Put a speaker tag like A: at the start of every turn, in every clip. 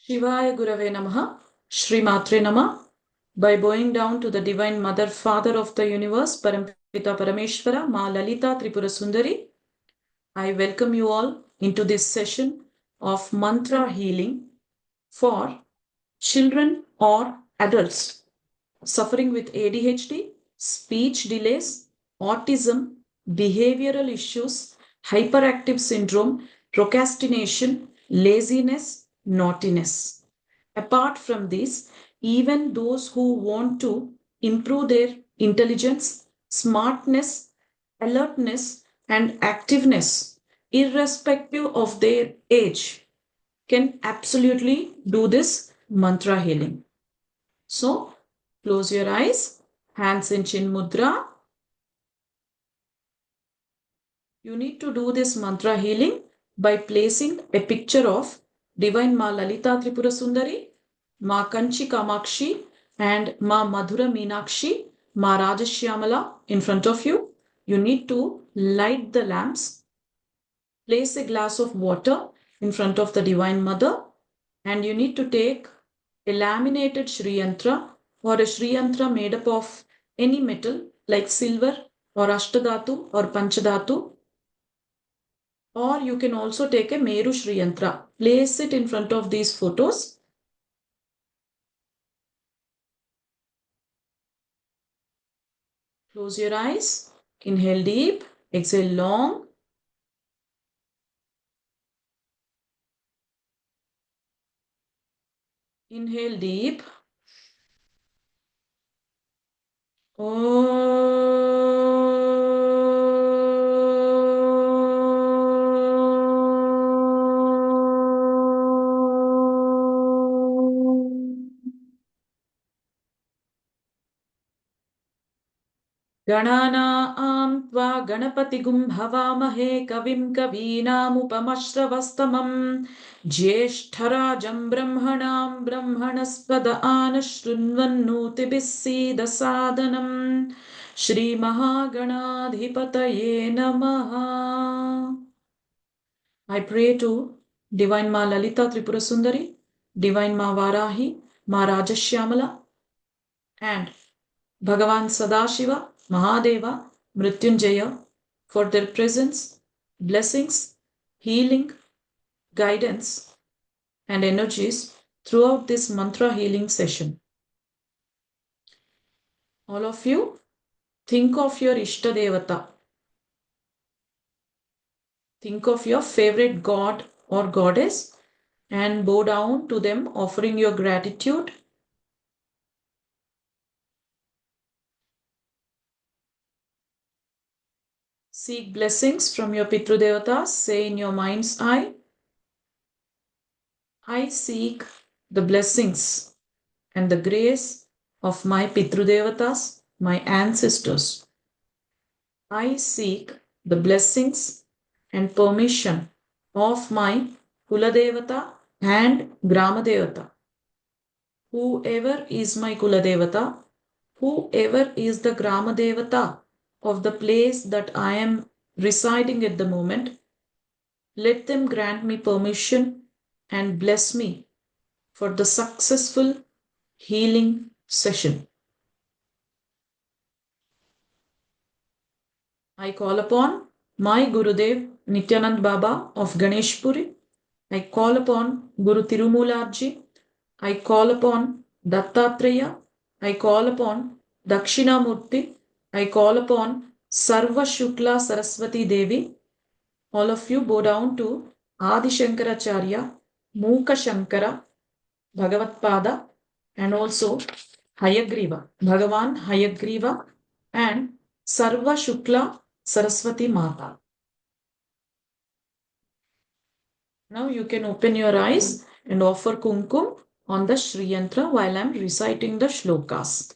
A: Shivaya Gurave Namaha, Shri Matre Nama. By bowing down to the Divine Mother, Father of the Universe, Parampita Parameshwara, Ma Lalita Tripura Sundari, I welcome you all into this session of mantra healing for children or adults suffering with ADHD, speech delays, autism, behavioral issues, hyperactive syndrome, procrastination, laziness, naughtiness. Apart from this, even those who want to improve their intelligence, smartness, alertness, and activeness, irrespective of their age, can absolutely do this mantra healing. So, close your eyes, hands in chin mudra. You need to do this mantra healing by placing a picture of Divine Ma Lalita Tripura Sundari, Ma Kanchi Kamakshi, and Ma Madhura Meenakshi, Ma Rajashyamala in front of you. You need to light the lamps, place a glass of water in front of the Divine Mother, and you need to take a laminated Shri Yantra or a Shri Yantra made up of any metal like silver or Ashtadhatu or Panchadhatu. Or you can also take a Meru Shri Yantra. Place it in front of these photos. Close your eyes. Inhale deep. Exhale long. Inhale deep. गणानां त्वा गणपतिगुं हवामहे कविं कवीनामुपमश्रवस्तमं ज्येष्ठराजं ब्रह्मणां ब्रह्मणस्पद आनशृण्वन्नोतिभिः सीदसादनं श्रीमहागणाधिपतये नमः. I pray to Divine Ma Lalita Tripura Sundari, Divine Ma Varahi, Ma Rajashyamala, and Bhagavan Sadashiva, Mahadeva, Mrityunjaya for their presence, blessings, healing, guidance, and energies throughout this mantra healing session. All of you, think of your Ishta Devata. Think of your favorite god or goddess and bow down to them, offering your gratitude. Seek blessings from your Pitru Devatas. Say in your mind's eye, I seek the blessings and the grace of my Pitru Devatas, my ancestors. I seek the blessings and permission of my Kula Devata and Grama Devata. Whoever is my Kula Devata, whoever is the Grama Devata of the place that I am residing at the moment, let them grant me permission and bless me for the successful healing session. I call upon my Gurudev Nityanand Baba of Ganeshpuri. I call upon Guru Tirumularji. I call upon Dattatreya. I call upon Dakshinamurti. I call upon Sarva Shukla Saraswati Devi. All of you bow down to Adi Shankaracharya, Mooka Shankara, Bhagavatpada, and also Hayagriva, Bhagavan Hayagriva, and Sarva Shukla Saraswati Mata. Now you can open your eyes and offer kumkum on the Shri Yantra while I am reciting the shlokas.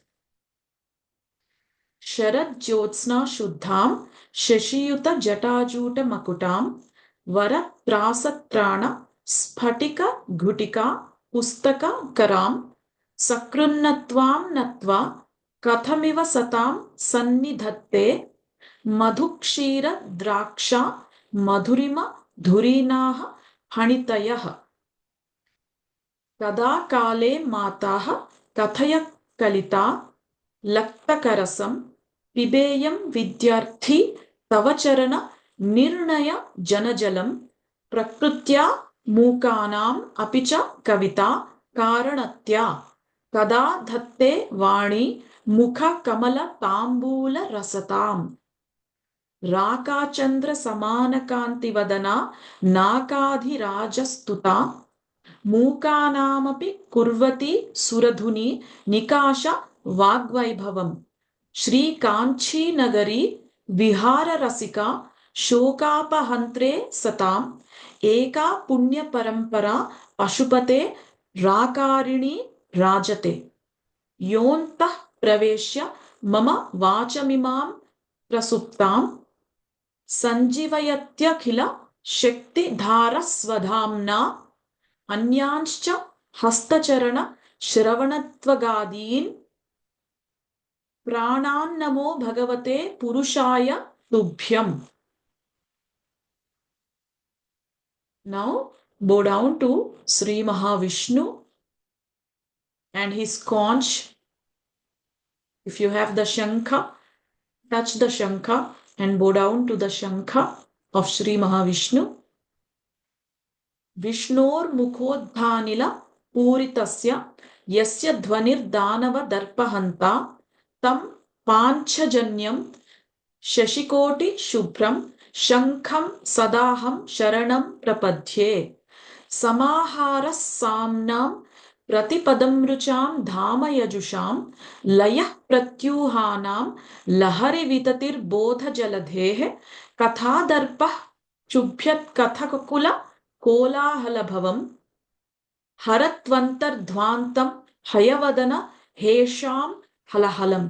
A: Sharad Jyotsna Shuddham Shashiyuta Jatajuta Makutam Vara Prasatrana Sphatika Ghutika Pustaka Karam Sakrunnatvam Natva Kathamiva Satam Sannidhatte Madhukshira Draksha Madhurima Dhurinaha Hanitayah. तदा काले माताः कथय कलिता लक्तकरसं पिबेयं विद्यार्थी तव चरण निर्णय जनजलं प्रकृत्या मूकानाम् अपि च कविता कारणत्या कदा धत्ते वाणी मुख कमल ताम्बूल रसताम् राकाचन्द्र समान कान्तिवदना नाकाधिराजस्तुता मूकानामपि कुर्वती सुरधुनी निकाश वाग्वैभवम् श्रीकाञ्चीनगरी विहाररसिका शोकापहन्त्रे सताम् एका पुण्यपरम्परा पशुपते राकारिणी राजते योऽन्तः प्रवेश्य मम वाचमिमां प्रसुप्तां सञ्जीवयत्यखिल शक्तिधारस्वधाम्ना अन्यांश्च हस्तचरण श्रवणत्वगादीन् प्राणान्नमो भगवते पुरुषाय तुभ्यम्. Now bow down to Sri Mahavishnu and his conch. If you have the shankha, touch the shankha and bow down to the shankha of Sri Mahavishnu. Vishnor mukhodhanila puritasya yasya dhvanirdanava darpahanta tam panchajanyam shashikoti shubhram shankham sadaham sharanam prapadhye समाहारः साम्नां प्रतिपदमृचां धामयजुषां लयः प्रत्यूहानां लहरिविततिर्बोधजलधेः कथादर्पः क्षुभ्यत्कथकुकुल कोलाहलभवम् हरत्वन्तर्ध्वान्तं Hayavadana हेषां हलहलम्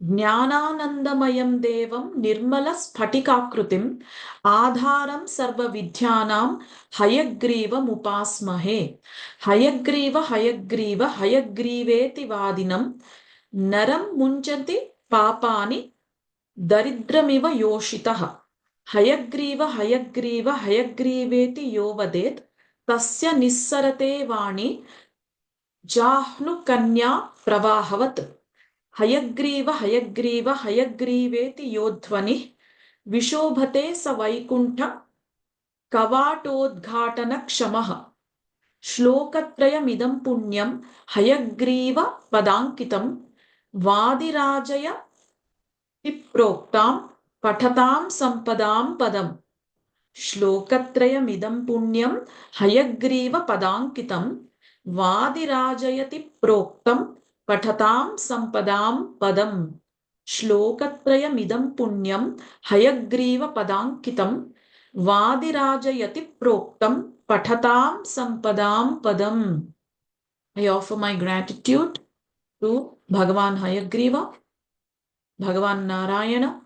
A: ज्ञानानन्दमयं देवं निर्मलस्फटिकाकृतिम् आधारं सर्वविद्यानां हयग्रीवमुपास्महे हयग्रीव हयग्रीव हयग्रीवेति वादिनं नरं मुञ्चति पापानि दरिद्रमिव योषितः हयग्रीव हयग्रीव हयग्रीवेति यो वदेत् तस्य निस्सरते वाणी जाह्नुकन्या प्रवाहवत् हयग्रीव हयग्रीव हयग्रीवेति योध्वनिः विशोभते स वैकुण्ठ कवाटोद्घाटनक्षमः श्लोकत्रयमिदं पुण्यं हयग्रीव पदाङ्कितं वादिराजयति प्रोक्तां पठतां सम्पदां पदम् श्लोकत्रयमिदं पुण्यं हयग्रीव पदाङ्कितं वादिराजयति प्रोक्तं पठतां सम्पदां पदम् श्लोकत्रयमिदं पुण्यं हयग्रीव पदाङ्कितं वादिराजयति प्रोक्तं पठतां सम्पदां पदम्. I offer my gratitude to Bhagavan Hayagriva, Bhagavan Narayana,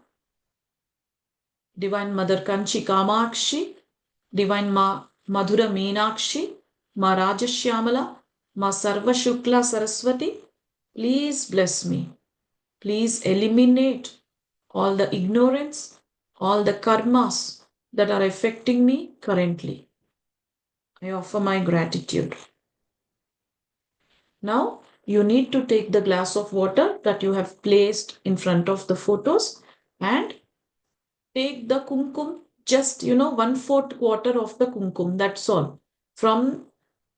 A: Divine Mother Kanchi Kamakshi, Divine Ma Madhura Meenakshi, Ma Rajashyamala, Ma Sarva Shukla Saraswati. Please bless me. Please eliminate all the ignorance, all the karmas that are affecting me currently. I offer my gratitude. Now, you need to take the glass of water that you have placed in front of the photos and take the kumkum, just 1/4 quarter of the kumkum, that's all, from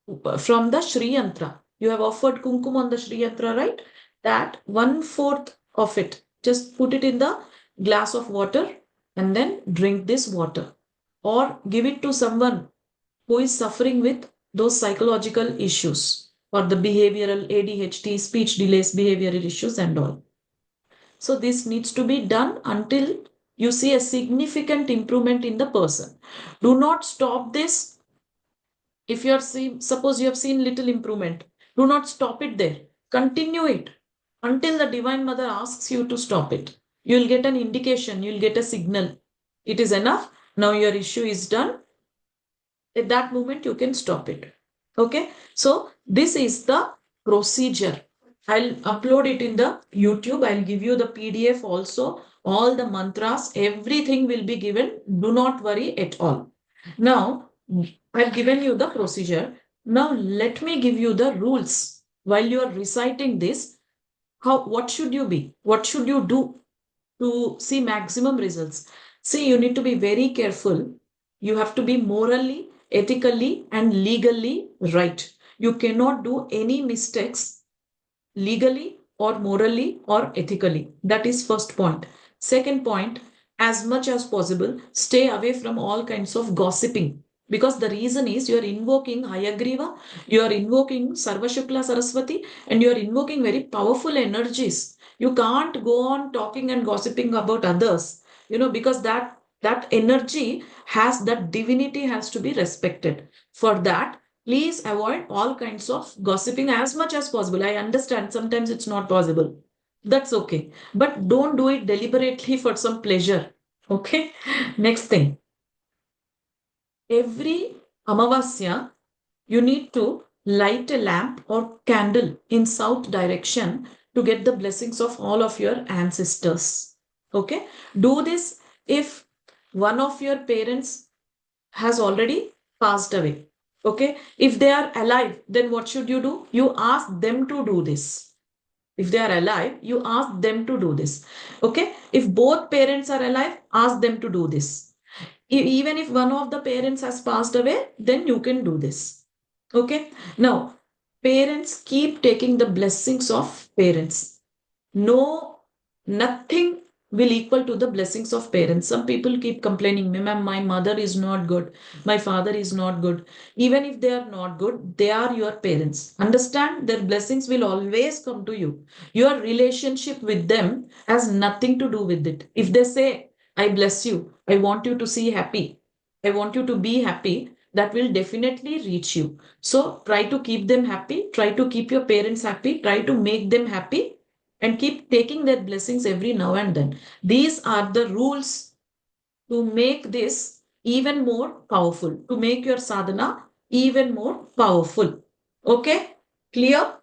A: the Shri Yantra. You have offered kumkum on the Shri Yantra, right? That 1/4 of it, just put it in the glass of water and then drink this water, or give it to someone who is suffering with those psychological issues or the behavioral ADHD, speech delays, behavioral issues and all. So this needs to be done until you see a significant improvement in the person. Do not stop this. If you are suppose you have seen little improvement, do not stop it there. Continue it until the Divine Mother asks you to stop it. You will get an indication, you will get a signal. It is enough. Now your issue is done. At that moment, you can stop it. Okay. So this is the procedure. I'll upload it in the YouTube. I'll give you the PDF also. All the mantras, everything will be given. Do not worry at all. Now, I've given you the procedure. Now, let me give you the rules. While you are reciting this, what should you be? What should you do to see maximum results? See, you need to be very careful. You have to be morally, ethically, and legally right. You cannot do any mistakes legally or morally or ethically. That is first point. Second point, as much as possible, stay away from all kinds of gossiping. Because the reason is you are invoking Hayagriva, you are invoking Sarvashukla Saraswati, and you are invoking very powerful energies. You can't go on talking and gossiping about others, because that energy has, that divinity has to be respected. For that, please avoid all kinds of gossiping as much as possible. I understand sometimes it's not possible. That's okay. But don't do it deliberately for some pleasure. Okay. Next thing. Every Amavasya, you need to light a lamp or candle in south direction to get the blessings of all of your ancestors. Okay. Do this if one of your parents has already passed away. Okay. If they are alive, then what should you do? You ask them to do this. If they are alive, you ask them to do this. Okay. If both parents are alive, ask them to do this. Even if one of the parents has passed away, then you can do this. Okay. Now, parents, keep taking the blessings of parents. No, nothing will equal to the blessings of parents. Some people keep complaining, ma'am, my mother is not good, my father is not good. Even if they are not good, they are your parents. Understand, their blessings will always come to you. Your relationship with them has nothing to do with it. If they say, I bless you, I want you to see happy, I want you to be happy, that will definitely reach you. So try to keep them happy, try to keep your parents happy, try to make them happy, and keep taking their blessings every now and then. These are the rules to make this even more powerful, to make your sadhana even more powerful. Okay, clear?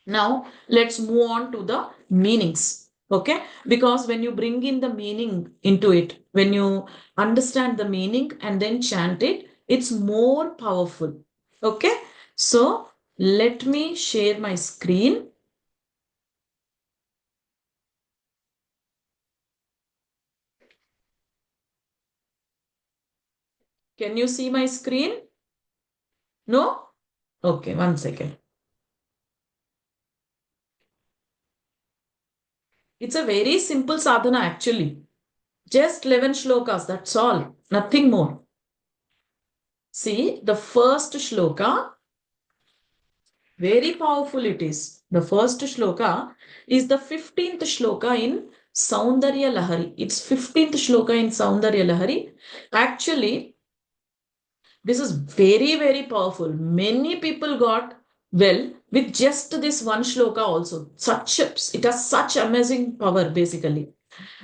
A: Now let's move on to the meanings. Okay, because when you bring in the meaning into it, when you understand the meaning and then chant it, it's more powerful. Okay, so let me share my screen. Can you see my screen? No? Okay, 1 second. It's a very simple sadhana actually. Just 11 shlokas, that's all. Nothing more. See, the first shloka, very powerful it is. The first shloka is the 15th shloka in Saundarya Lahari. It's 15th shloka in Saundarya Lahari. Actually, this is very, very powerful. Many people got well with just this one shloka also. It has such amazing power basically.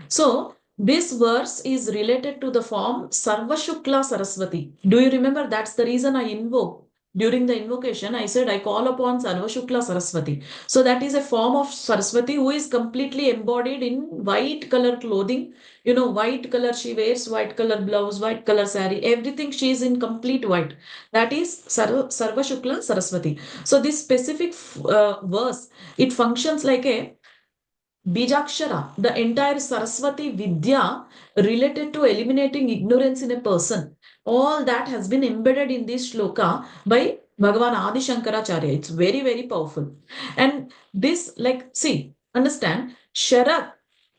A: So this verse is related to the form Sarvashukla Saraswati. Do you remember? That's the reason I invoke. During the invocation, I said I call upon Sarvashukla Saraswati. So that is a form of Saraswati who is completely embodied in white color clothing. White color she wears, white color blouse, white color sari, everything she is in complete white. That is Sarvashukla Saraswati. So this specific verse, it functions like a Bijakshara, the entire Saraswati Vidya related to eliminating ignorance in a person. All that has been embedded in this shloka by Bhagavan Adi Shankaracharya. It's very, very powerful. And this, see, understand, Sharad,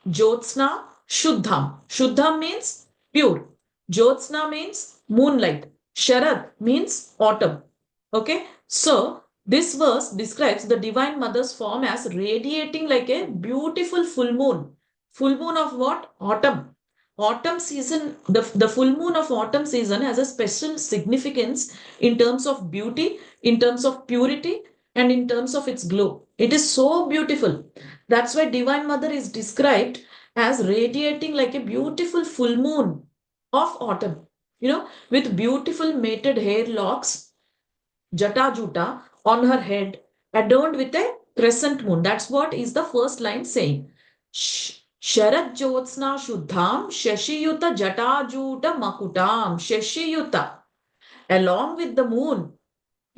A: Jyotsna, Shuddham. Shuddham means pure. Jyotsna means moonlight. Sharad means autumn. Okay. So, this verse describes the Divine Mother's form as radiating like a beautiful full moon. Full moon of what? Autumn. Autumn season, the full moon of autumn season has a special significance in terms of beauty, in terms of purity, and in terms of its glow. It is so beautiful. That's why Divine Mother is described as radiating like a beautiful full moon of autumn, with beautiful mated hair locks, Jata Juta, on her head, adorned with a crescent moon. That's what is the first line saying. Sharad Jyotsna Shuddham Shashiyuta Jata Juta Makutam. Shashiyuta. Along with the moon,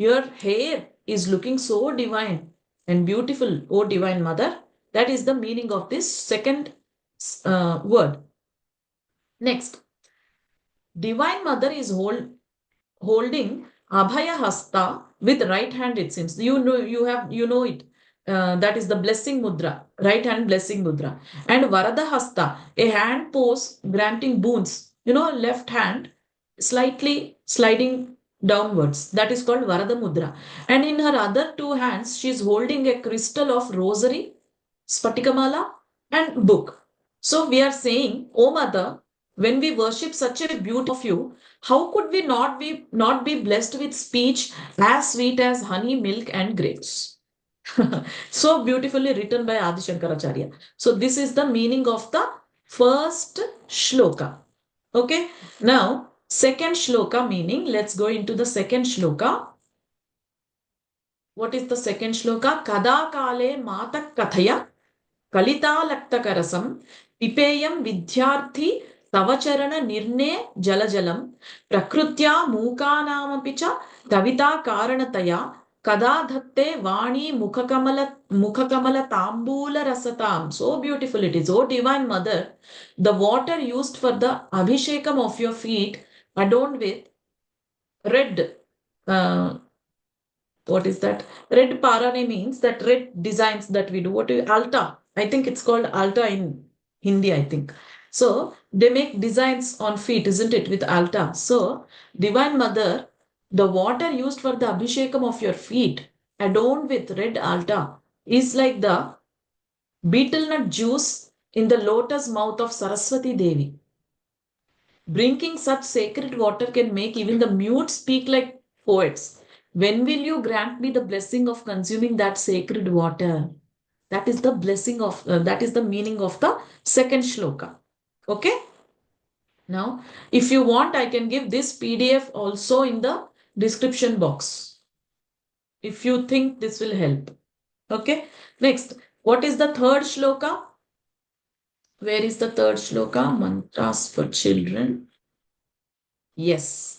A: Your hair is looking so divine and beautiful, O Divine Mother. That is the meaning of this second word. Next, Divine Mother is holding Abhaya Hasta with right hand, it seems. You know it. That is the blessing mudra, right hand blessing mudra. And Varada Hasta, a hand pose granting boons. Left hand slightly sliding downwards. That is called Varada Mudra. And in her other two hands, she is holding a crystal of rosary, Spatikamala, and book. So we are saying, O Mother, when we worship such a beauty of you, how could we not be blessed with speech as sweet as honey, milk, and grapes? So beautifully written by Adi Shankaracharya. So this is the meaning of the first shloka. Okay. Now, second shloka meaning. Let's go into the second shloka. What is the second shloka? Kada kale mata kathaya Kalita Pipeyam Vidyarthi Tavacharana Nirne Jalajalam Prakrutya Mukanamapicha Tavita Karanataya Kada Dhatte Vani Mukhakamala Tambula Rasatam. So beautiful it is. Oh Divine Mother, the water used for the Abhishekam of your feet adorned with red what is that? Red parane means that red designs that we do. What is alta? I think it's called alta in Hindi, I think. So they make designs on feet, isn't it, with alta? So, Divine Mother, the water used for the abhishekam of your feet, adorned with red alta, is like the betel nut juice in the lotus mouth of Saraswati Devi. Drinking such sacred water can make even the mute speak like poets. When will you grant me the blessing of consuming that sacred water? That is the that is the meaning of the second shloka. Okay. Now, if you want, I can give this PDF also in the description box. If you think this will help. Okay. Next, what is the third shloka? Where is the third shloka? Mantras for children. Yes.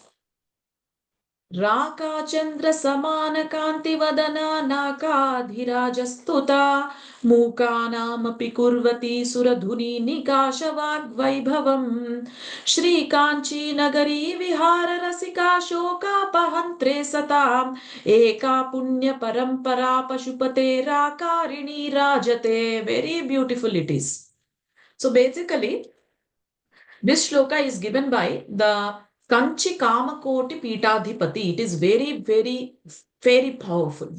A: राकाचन्द्र समान कान्तिवदना नाकाधिराजस्तुता मूकानामपि कुर्वती सुरधुनी निकाशवाग्वैभवम् श्रीकाञ्चीनगरी विहाररसिका शोकापहन्त्रे सताम् एका पुण्यपरम्परा पशुपतेराकारिणी राजते. Very beautiful it is. So basically, this shloka is given by the Kanchi Kamakoti Pitadhipati. It is very, very, very powerful,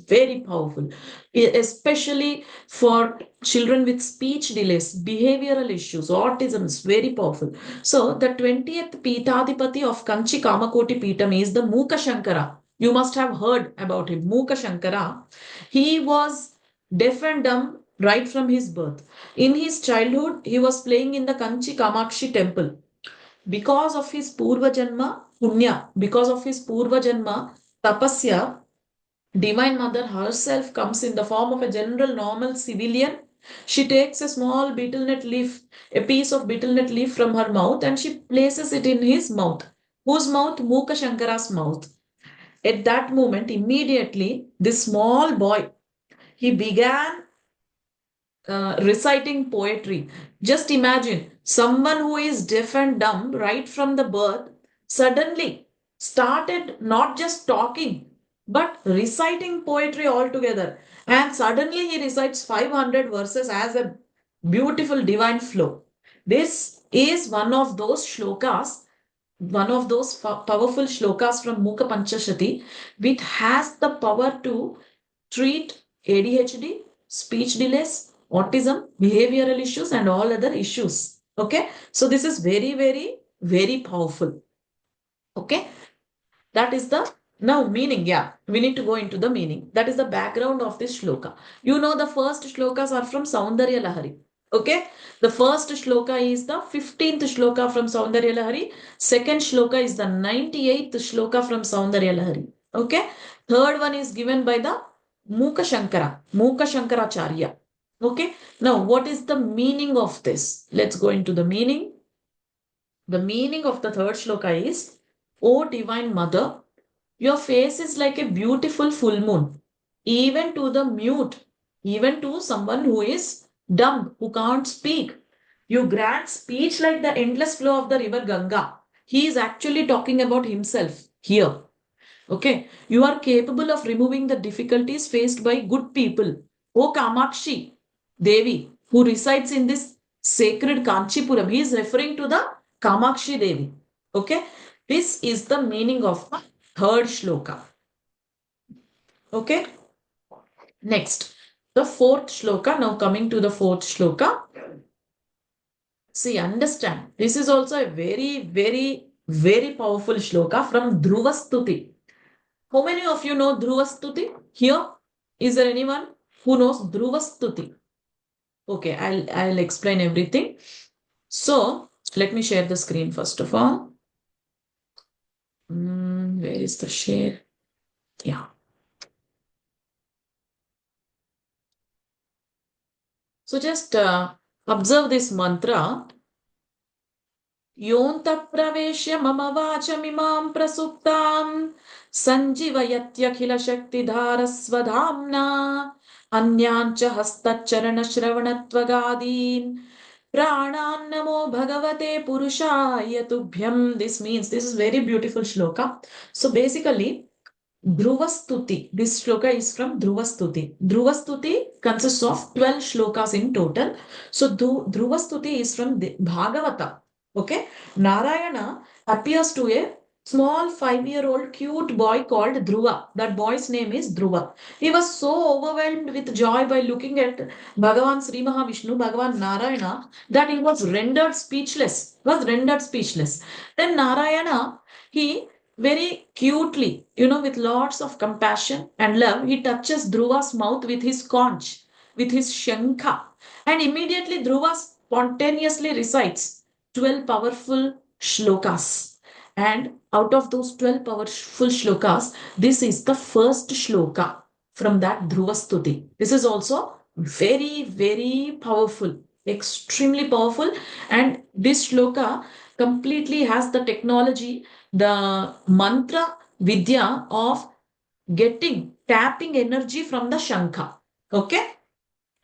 A: especially for children with speech delays, behavioral issues, autism is very powerful. So the 20th Pitadhipati of Kanchi Kamakoti Pitam is the Mukha Shankara. You must have heard about him, Mukha Shankara. He was deaf and dumb right from his birth. In his childhood, he was playing in the Kanchi Kamakshi temple. Because of his Purva Janma Punya, because of his Purva Janma Tapasya, Divine Mother herself comes in the form of a general normal civilian. She takes a small betel nut leaf, a piece of betel nut leaf from her mouth, and she places it in his mouth. Whose mouth? Mukha Shankara's mouth. At that moment, immediately, this small boy, he began reciting poetry. Just imagine someone who is deaf and dumb right from the birth suddenly started not just talking but reciting poetry altogether. And suddenly he recites 500 verses as a beautiful divine flow. This is one of those shlokas, one of those powerful shlokas from Mukha Panchashati, which has the power to treat ADHD, speech delays, autism, behavioral issues, and all other issues. Okay. So this is very, very, very powerful. Okay. That is the now meaning. Yeah. We need to go into the meaning. That is the background of this shloka. You know, the first shlokas are from Saundarya Lahari. Okay. The first shloka is the 15th shloka from Saundarya Lahari. Second shloka is the 98th shloka from Saundarya Lahari. Okay. Third one is given by the Mukha Shankaracharya. Okay. Now, what is the meaning of this? Let's go into the meaning. The meaning of the third shloka is, O Divine Mother, Your face is like a beautiful full moon. Even to the mute, even to someone who is dumb, who can't speak. You grant speech like the endless flow of the river Ganga. He is actually talking about himself here. Okay. You are capable of removing the difficulties faced by good people. O Kamakshi Devi, who resides in this sacred Kanchipuram, he is referring to the Kamakshi Devi. Okay. This is the meaning of the third shloka. Okay. Next, the fourth shloka. Now coming to the fourth shloka. See, understand. This is also a very, very, very powerful shloka from Dhruvastuti. How many of you know Dhruvastuti? Here, is there anyone who knows Dhruvastuti? Okay, I'll explain everything. So, let me share the screen first of all. Where is the share? Yeah. So just observe this mantra. योऽन्तःप्रवेश्य मम वाचमिमां प्रसुप्तां सञ्जीवयत्यखिलशक्तिधारस्वधाम्ना अन्यान् च हस्तचरणश्रवणत्वगादीन् प्राणान् नमो भगवते पुरुषाय तुभ्यं. This means, this is very beautiful shloka. So basically, Dhruvastuti. This shloka is from Dhruvastuti. Dhruvastuti consists of 12 shlokas in total. So Dhruvastuti is from the Bhagavata. Okay. Narayana appears to a small 5-year-old cute boy called Dhruva. That boy's name is Dhruva. He was so overwhelmed with joy by looking at Bhagavan Sri Mahavishnu, Bhagavan Narayana, that he was rendered speechless. Then Narayana, he very cutely, with lots of compassion and love, he touches Dhruva's mouth with his conch, with his shankha. And immediately Dhruva spontaneously recites 12 powerful shlokas. And out of those 12 powerful shlokas, this is the first shloka from that Dhruva Stuti. This is also very, very powerful, extremely powerful. And this shloka completely has the technology, the mantra vidya of tapping energy from the shankha. Okay.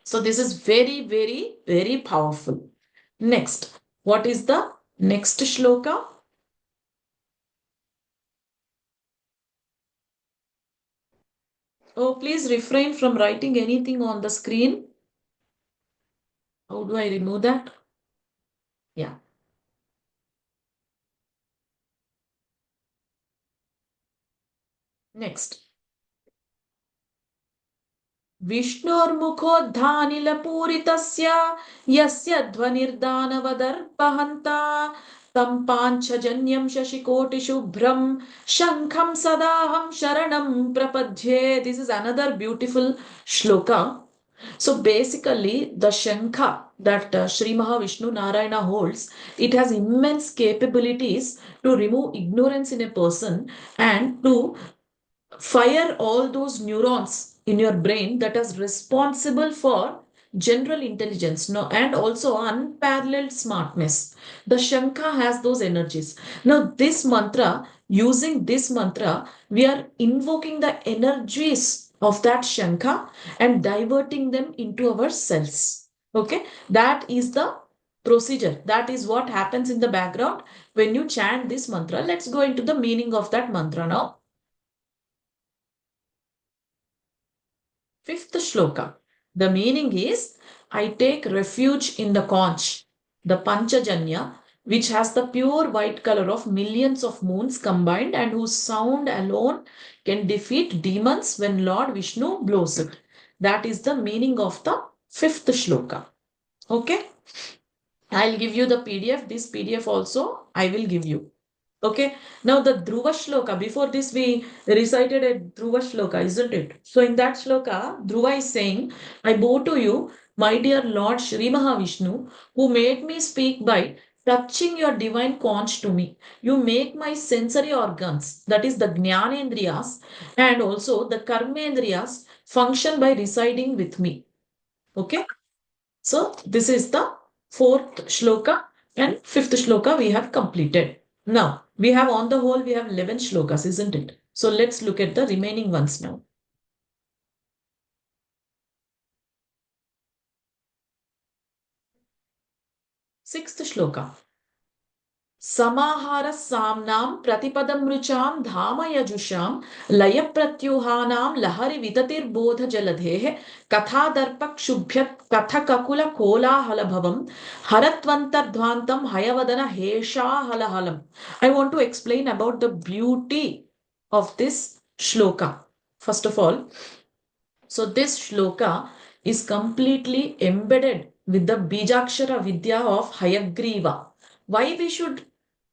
A: So this is very, very, very powerful. Next, what is the next shloka? Oh, please refrain from writing anything on the screen. How do I remove that? Yeah. Next. विष्णोर्मुखोद्धानिलपूरितस्य यस्य ध्वनिर्दानवदर्पहन्ता तं पाञ्चजन्यं शशिकोटिशुभ्रं शङ्खं सदाहं शरणं प्रपद्ये. This is another beautiful shloka. So basically, the shankha that Sri Mahavishnu Narayana holds, it has immense capabilities to remove ignorance in a person and to fire all those neurons in your brain that is responsible for general intelligence, no, and also unparalleled smartness. The shankha has those energies. Now this mantra, using this mantra, we are invoking the energies of that shankha and diverting them into our cells. Okay, that is the procedure. That is what happens in the background when you chant this mantra. Let's go into the meaning of that mantra now. Fifth shloka. The meaning is, I take refuge in the conch, the Panchajanya, which has the pure white color of millions of moons combined and whose sound alone can defeat demons when Lord Vishnu blows it. That is the meaning of the fifth shloka. Okay. I'll give you the PDF. This PDF also I will give you. Okay. Now the Dhruva Shloka, before this we recited a Dhruva Shloka, isn't it? So in that Shloka, Dhruva is saying, I bow to you, my dear Lord Shri Mahavishnu, who made me speak by touching your divine conch to me. You make my sensory organs, that is the Jnanendriyas, and also the Karmendriyas function by residing with me. Okay. So this is the fourth shloka and fifth shloka we have completed. Now we have, on the whole, we have 11 shlokas, isn't it? So let's look at the remaining ones now. Sixth shloka. Samahara samnam pratipadamrucham dhamayajusham layapratyuhanam lahari vitatir bodha jaladhe katha darpak shubhyat katha kakula kola halabhavam haratvantar hayavadana hesha halahalam. I want to explain about the beauty of this shloka. First of all, so this shloka is completely embedded with the Bijakshara Vidya of Hayagriva. Why we should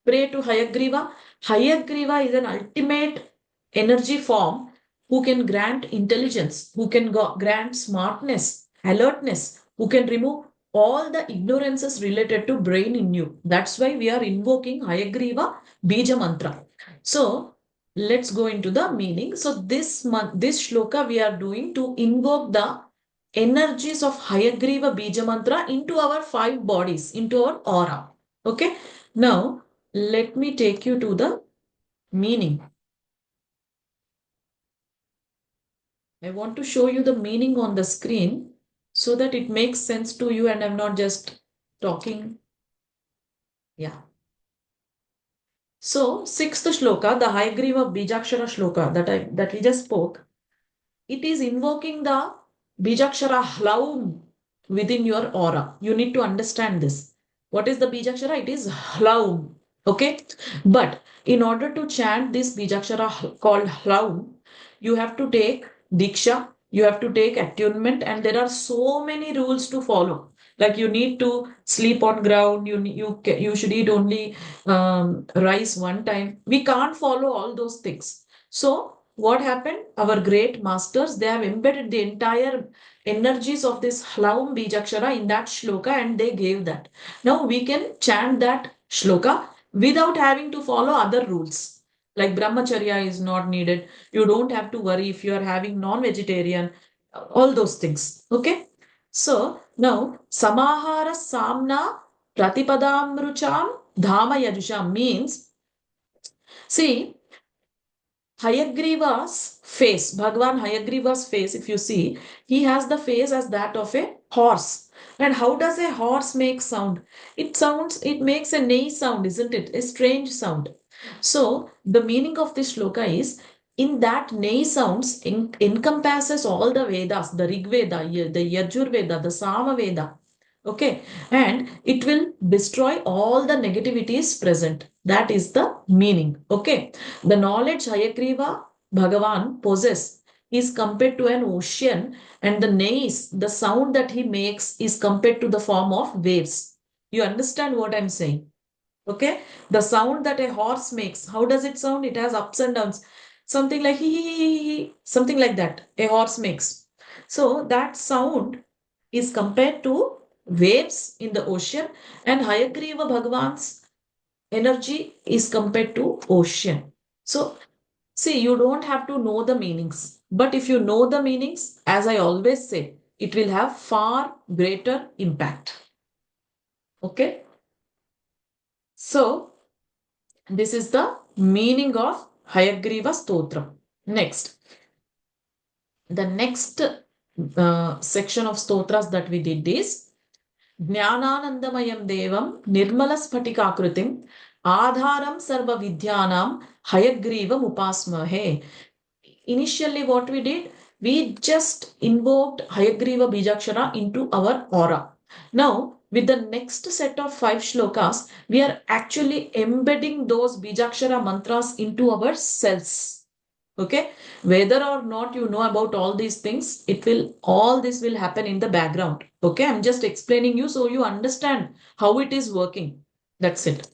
A: pray to Hayagriva? Hayagriva is an ultimate energy form who can grant intelligence, who can grant smartness, alertness, who can remove all the ignorances related to brain in you. That's why we are invoking Hayagriva Bija Mantra. So let's go into the meaning. So this shloka we are doing to invoke the energies of Hayagriva Bija Mantra into our 5 bodies, into our aura. Okay. Now, let me take you to the meaning. I want to show you the meaning on the screen so that it makes sense to you and I'm not just talking. Yeah. So, sixth shloka, the Hayagriva Bijakshara shloka that we just spoke, it is invoking the Bijakshara Hlaum within your aura. You need to understand this. What is the Bijakshara? It is Hlaum. Okay. But in order to chant this Bijakshara called Hlaum, you have to take Diksha, you have to take attunement, and there are so many rules to follow. Like you need to sleep on ground, you should eat only rice one time. We can't follow all those things. So what happened? Our great masters, they have embedded the entire energies of this Hlaum Bijakshara in that shloka and they gave that. Now we can chant that shloka without having to follow other rules. Like brahmacharya is not needed. You don't have to worry if you are having non-vegetarian, all those things. Okay. So now samahara samna pratipadamrucham dhama yajusham means, see, Hayagriva's face, Bhagwan Hayagriva's face, if you see, he has the face as that of a horse. And how does a horse make sound? It makes a neigh sound, isn't it? A strange sound. So, the meaning of this shloka is, in that neigh sounds encompasses all the Vedas, the Rig Veda, the Yajur Veda, the Sama Veda. Okay, and it will destroy all the negativities present. That is the meaning. Okay, the knowledge Hayagriva Bhagavan possess is compared to an ocean, and the neighs, the sound that he makes, is compared to the form of waves. You understand what I'm saying? Okay, the sound that a horse makes, how does it sound? It has ups and downs, something like hee, something like that a horse makes. So that sound is compared to waves in the ocean, and Hayagriva Bhagavan's energy is compared to ocean. So see, you don't have to know the meanings, but if you know the meanings, as I always say, it will have far greater impact. Okay. So this is the meaning of Hayagriva Stotra. Next, the next section of stotras that we did is Jnananandamayam Devam Nirmala Spatikakrutim Adharam Sarva Vidyanam Hayagrivam Upasmahe. Initially, what we did, we just invoked Hayagriva Bijakshara into our aura. Now, with the next set of 5 shlokas, we are actually embedding those Bijakshara mantras into our cells. Okay, whether or not you know about all these things, all this will happen in the background. Okay, I'm just explaining you so you understand how it is working. That's it.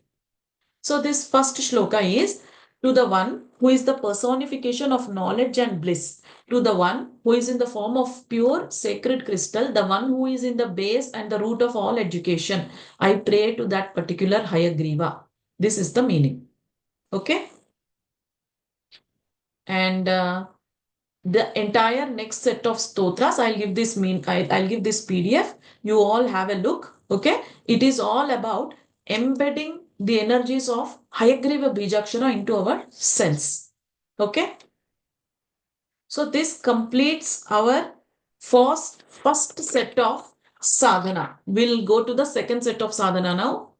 A: So this first shloka is to the one who is the personification of knowledge and bliss, to the one who is in the form of pure sacred crystal, the one who is in the base and the root of all education. I pray to that particular Hayagriva. This is the meaning. Okay. And the entire next set of stotras, I'll give this I'll give this PDF. You all have a look. Okay. It is all about embedding the energies of Hayagriva Bijakshara into our cells. Okay. So this completes our first set of sadhana. We'll go to the second set of sadhana now.